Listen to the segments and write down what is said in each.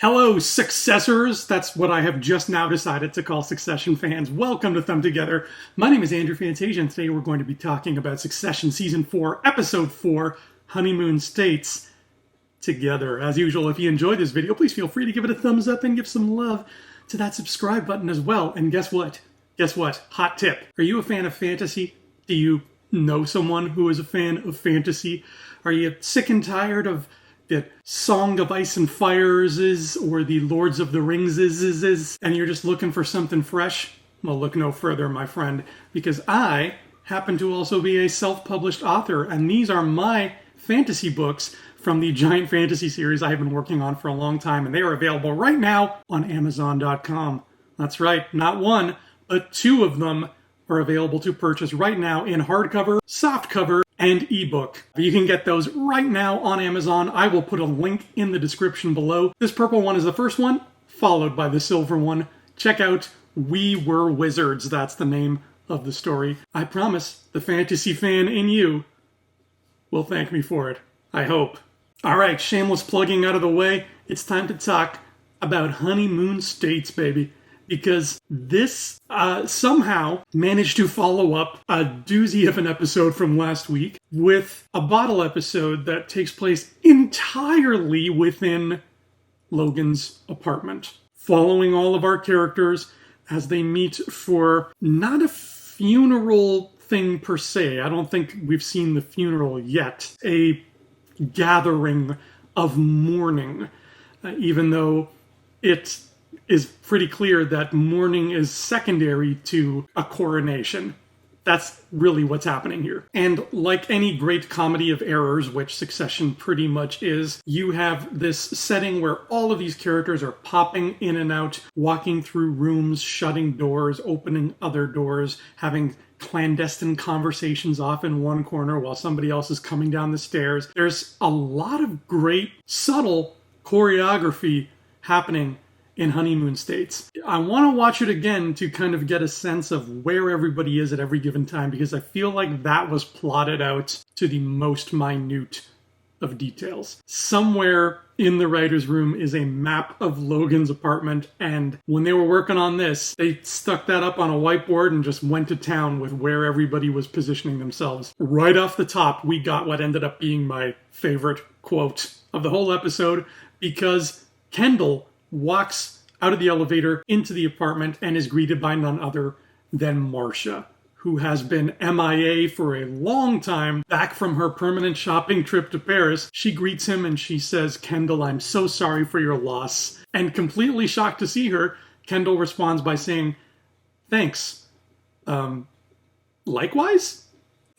Hello, successors. That's what I have just now decided to call Succession fans. Welcome to Thumb Together. My name is Andrew Fantasia, and today we're going to be talking about Succession Season 4, Episode 4, Honeymoon States Together. As usual, if you enjoyed this video, please feel free to give it a thumbs up and give some love to that subscribe button as well. And guess what? Hot tip. Are you a fan of fantasy? Do you know someone who is a fan of fantasy? Are you sick and tired of the Song of Ice and Fires or the Lords of the Rings and you're just looking for something fresh? Well, look no further, my friend, because I happen to also be a self-published author, and these are my fantasy books from the giant fantasy series I have been working on for a long time, and they are available right now on Amazon.com. That's right, not one, but two of them are available to purchase right now in hardcover, softcover, and ebook. You can get those right now on Amazon. I will put a link in the description below. This purple one is the first one, followed by the silver one. Check out We Were Wizards. That's the name of the story. I promise the fantasy fan in you will thank me for it. I hope. All right, shameless plugging out of the way. It's time to talk about Honeymoon States, baby. Because this somehow managed to follow up a doozy of an episode from last week with a bottle episode that takes place entirely within Logan's apartment, following all of our characters as they meet for not a funeral thing per se. I don't think we've seen the funeral yet. A gathering of mourning, even though it is pretty clear that mourning is secondary to a coronation. That's really what's happening here. And like any great comedy of errors, which Succession pretty much is, you have this setting where all of these characters are popping in and out, walking through rooms, shutting doors, opening other doors, having clandestine conversations off in one corner while somebody else is coming down the stairs. There's a lot of great, subtle choreography happening in Honeymoon States. I want to watch it again to kind of get a sense of where everybody is at every given time, because I feel like that was plotted out to the most minute of details. Somewhere in the writer's room is a map of Logan's apartment, and when they were working on this, they stuck that up on a whiteboard and just went to town with where everybody was positioning themselves. Right off the top, we got what ended up being my favorite quote of the whole episode, because Kendall walks out of the elevator into the apartment and is greeted by none other than Marcia, who has been MIA for a long time, back from her permanent shopping trip to Paris. She greets him and she says, "Kendall, I'm so sorry for your loss." And completely shocked to see her, Kendall responds by saying, "Thanks. Likewise?"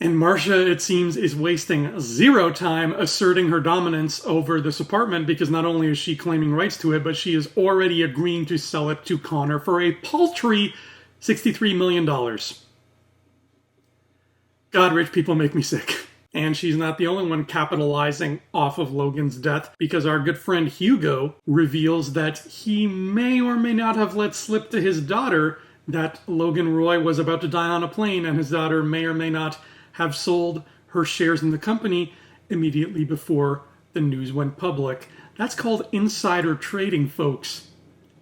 And Marcia, it seems, is wasting zero time asserting her dominance over this apartment, because not only is she claiming rights to it, but she is already agreeing to sell it to Connor for a paltry $63 million. God, rich people make me sick. And she's not the only one capitalizing off of Logan's death, because our good friend Hugo reveals that he may or may not have let slip to his daughter that Logan Roy was about to die on a plane, and his daughter may or may not have sold her shares in the company immediately before the news went public. That's called insider trading, folks.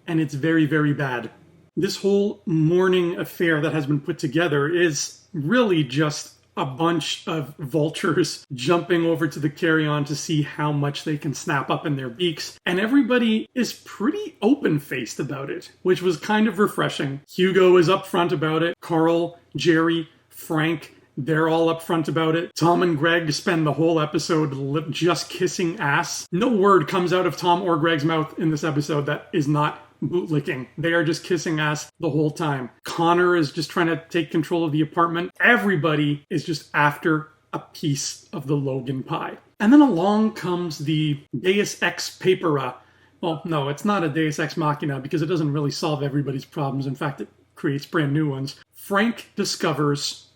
And it's very, very bad. This whole mourning affair that has been put together is really just a bunch of vultures jumping over to the carry-on to see how much they can snap up in their beaks. And everybody is pretty open-faced about it, which was kind of refreshing. Hugo is upfront about it. Carl, Jerry, Frank, they're all upfront about it. Tom and Greg spend the whole episode just kissing ass. No word comes out of Tom or Greg's mouth in this episode that is not bootlicking. They are just kissing ass the whole time. Connor is just trying to take control of the apartment. Everybody is just after a piece of the Logan pie. And then along comes the Deus Ex Papera. Well, no, it's not a Deus Ex Machina, because it doesn't really solve everybody's problems. In fact, it creates brand new ones. Frank discovers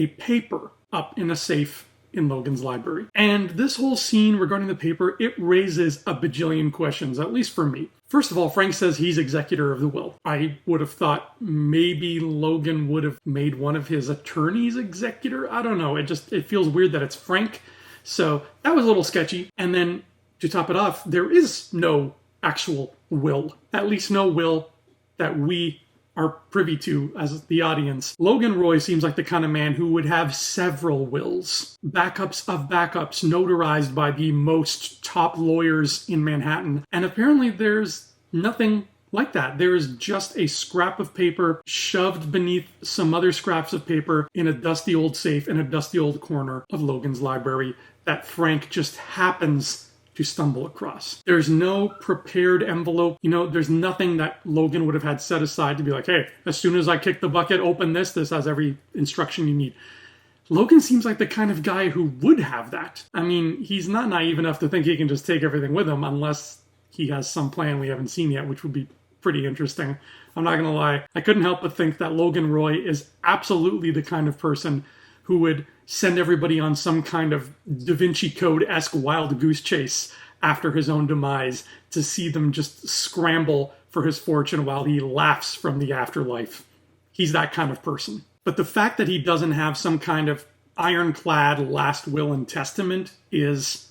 a paper up in a safe in Logan's library. And this whole scene regarding the paper, it raises a bajillion questions, at least for me. First of all, Frank says he's executor of the will. I would have thought maybe Logan would have made one of his attorneys executor. I don't know. It feels weird that it's Frank. So that was a little sketchy. And then to top it off, there is no actual will. At least no will that we are privy to as the audience. Logan Roy seems like the kind of man who would have several wills. Backups of backups, notarized by the most top lawyers in Manhattan. And apparently there's nothing like that. There is just a scrap of paper shoved beneath some other scraps of paper in a dusty old safe in a dusty old corner of Logan's library that Frank just happens to stumble across. There's no prepared envelope. There's nothing that Logan would have had set aside to be like, hey, as soon as I kick the bucket, open this. This has every instruction you need. Logan seems like the kind of guy who would have that. I mean, he's not naive enough to think he can just take everything with him unless he has some plan we haven't seen yet, which would be pretty interesting. I'm not going to lie. I couldn't help but think that Logan Roy is absolutely the kind of person who would send everybody on some kind of Da Vinci Code-esque wild goose chase after his own demise to see them just scramble for his fortune while he laughs from the afterlife. He's that kind of person. But the fact that he doesn't have some kind of ironclad last will and testament is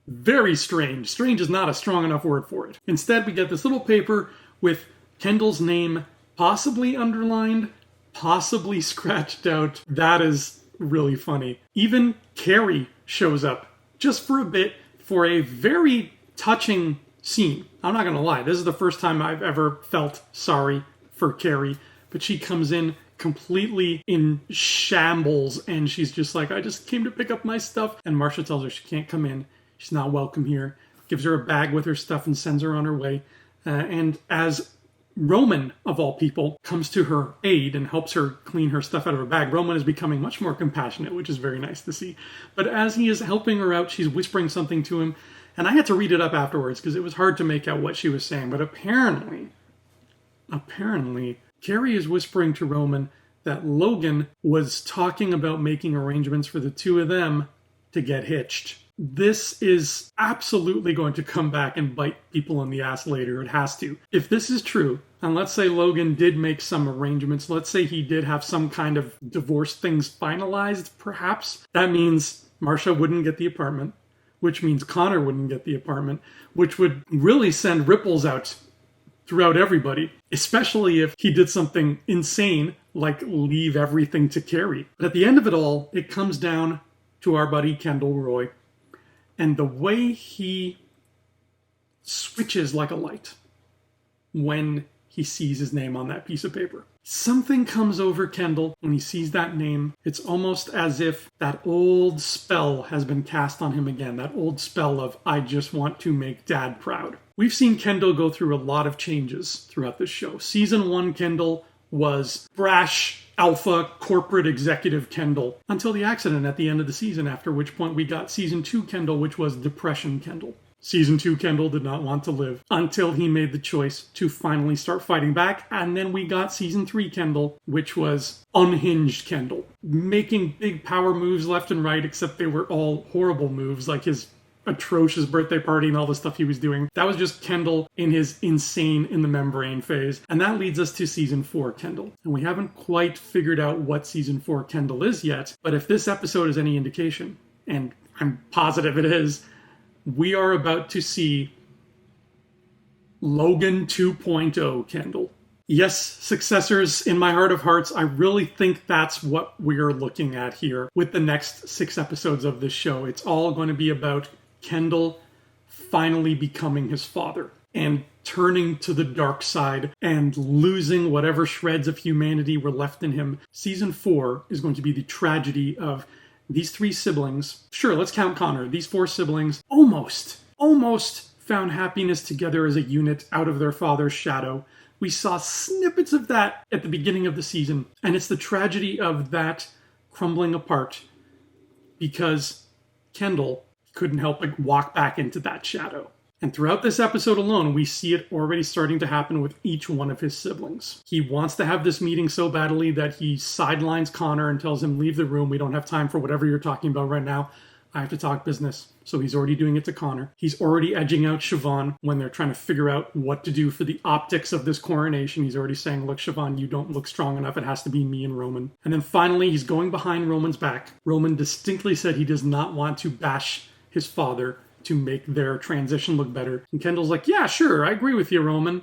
very strange. Strange is not a strong enough word for it. Instead, we get this little paper with Kendall's name possibly underlined, possibly scratched out. That is really funny. Even Carrie shows up just for a bit for a very touching scene. I'm not going to lie. This is the first time I've ever felt sorry for Carrie, but she comes in completely in shambles and she's just like, I just came to pick up my stuff. And Marcia tells her she can't come in. She's not welcome here. Gives her a bag with her stuff and sends her on her way. And as Roman, of all people, comes to her aid and helps her clean her stuff out of her bag, Roman is becoming much more compassionate, which is very nice to see. But as he is helping her out, she's whispering something to him. And I had to read it up afterwards because it was hard to make out what she was saying. But apparently, Carrie is whispering to Roman that Logan was talking about making arrangements for the two of them to get hitched. This is absolutely going to come back and bite people in the ass later. It has to. If this is true, and let's say Logan did make some arrangements, let's say he did have some kind of divorce things finalized, perhaps, that means Marcia wouldn't get the apartment, which means Connor wouldn't get the apartment, which would really send ripples out throughout everybody, especially if he did something insane like leave everything to Carrie. But at the end of it all, it comes down to our buddy Kendall Roy. And the way he switches like a light when he sees his name on that piece of paper. Something comes over Kendall when he sees that name. It's almost as if that old spell has been cast on him again. That old spell of, I just want to make Dad proud. We've seen Kendall go through a lot of changes throughout this show. Season 1 Kendall was brash, alpha, corporate executive Kendall until the accident at the end of the season, after which point we got Season 2 Kendall, which was depression Kendall. Season 2 Kendall did not want to live until he made the choice to finally start fighting back. And then we got Season 3 Kendall, which was unhinged Kendall, making big power moves left and right, except they were all horrible moves, like his atrocious birthday party and all the stuff he was doing. That was just Kendall in his insane in the membrane phase. And that leads us to Season 4 Kendall. And we haven't quite figured out what Season 4 Kendall is yet, but if this episode is any indication, and I'm positive it is, we are about to see Logan 2.0 Kendall. Yes, successors, in my heart of hearts, I really think that's what we're looking at here with the next 6 episodes of this show. It's all going to be about Kendall finally becoming his father and turning to the dark side and losing whatever shreds of humanity were left in him. Season 4 is going to be the tragedy of these 3 siblings. Sure, let's count Connor. These 4 siblings almost found happiness together as a unit out of their father's shadow. We saw snippets of that at the beginning of the season, and it's the tragedy of that crumbling apart because Kendall couldn't help but walk back into that shadow. And throughout this episode alone, we see it already starting to happen with each one of his siblings. He wants to have this meeting so badly that he sidelines Connor and tells him, leave the room, we don't have time for whatever you're talking about right now. I have to talk business. So he's already doing it to Connor. He's already edging out Siobhan when they're trying to figure out what to do for the optics of this coronation. He's already saying, look, Siobhan, you don't look strong enough. It has to be me and Roman. And then finally, he's going behind Roman's back. Roman distinctly said he does not want to bash his father to make their transition look better. And Kendall's like, yeah, sure, I agree with you, Roman.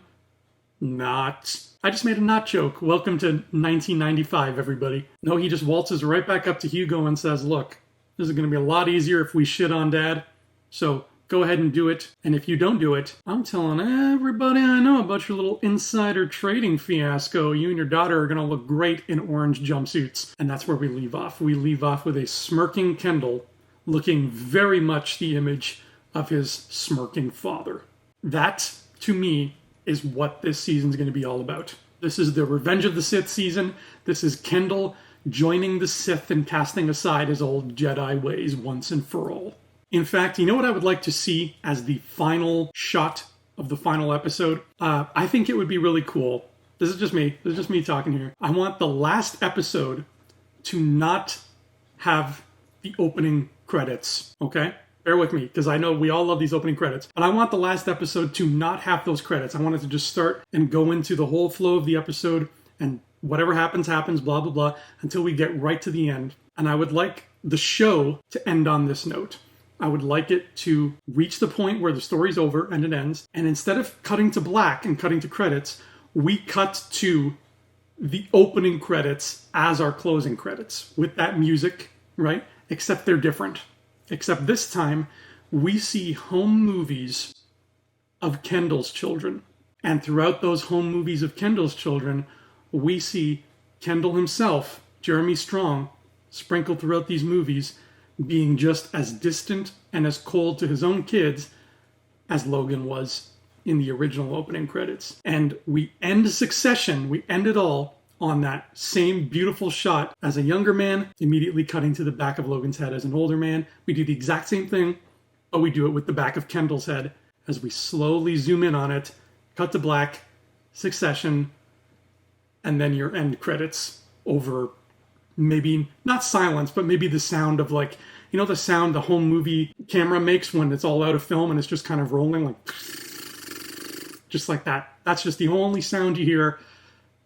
Not. I just made a not joke. Welcome to 1995, everybody. No, he just waltzes right back up to Hugo and says, look, this is going to be a lot easier if we shit on Dad. So go ahead and do it. And if you don't do it, I'm telling everybody I know about your little insider trading fiasco. You and your daughter are going to look great in orange jumpsuits. And that's where we leave off. We leave off with a smirking Kendall looking very much the image of his smirking father. That, to me, is what this season's going to be all about. This is the Revenge of the Sith season. This is Kendall joining the Sith and casting aside his old Jedi ways once and for all. In fact, you know what I would like to see as the final shot of the final episode? I think it would be really cool. This is just me talking here. I want the last episode to not have the opening credits, okay? Bear with me, because I know we all love these opening credits. But I want the last episode to not have those credits. I want it to just start and go into the whole flow of the episode, and whatever happens, happens, blah, blah, blah, until we get right to the end. And I would like the show to end on this note. I would like it to reach the point where the story's over and it ends. And instead of cutting to black and cutting to credits, we cut to the opening credits as our closing credits with that music, right? Except they're different. Except this time, we see home movies of Kendall's children. And throughout those home movies of Kendall's children, we see Kendall himself, Jeremy Strong, sprinkled throughout these movies, being just as distant and as cold to his own kids as Logan was in the original opening credits. And we end Succession, we end it all on that same beautiful shot as a younger man, immediately cutting to the back of Logan's head as an older man. We do the exact same thing, but we do it with the back of Kendall's head as we slowly zoom in on it, cut to black, Succession, and then your end credits over maybe not silence, but maybe the sound of, like, you know, the sound the home movie camera makes when it's all out of film and it's just kind of rolling, like just like that. That's just the only sound you hear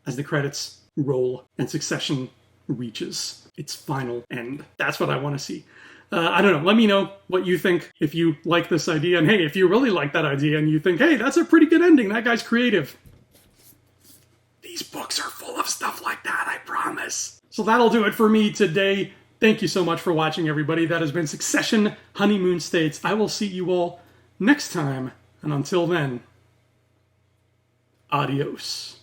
as the credits roll and Succession reaches its final end. That's what I want to see. I don't know. Let me know what you think, if you like this idea. And hey, if you really like that idea and you think, hey, that's a pretty good ending, that guy's creative. These books are full of stuff like that, I promise. So that'll do it for me today. Thank you so much for watching, everybody. That has been Succession Honeymoon States. I will see you all next time. And until then, adios.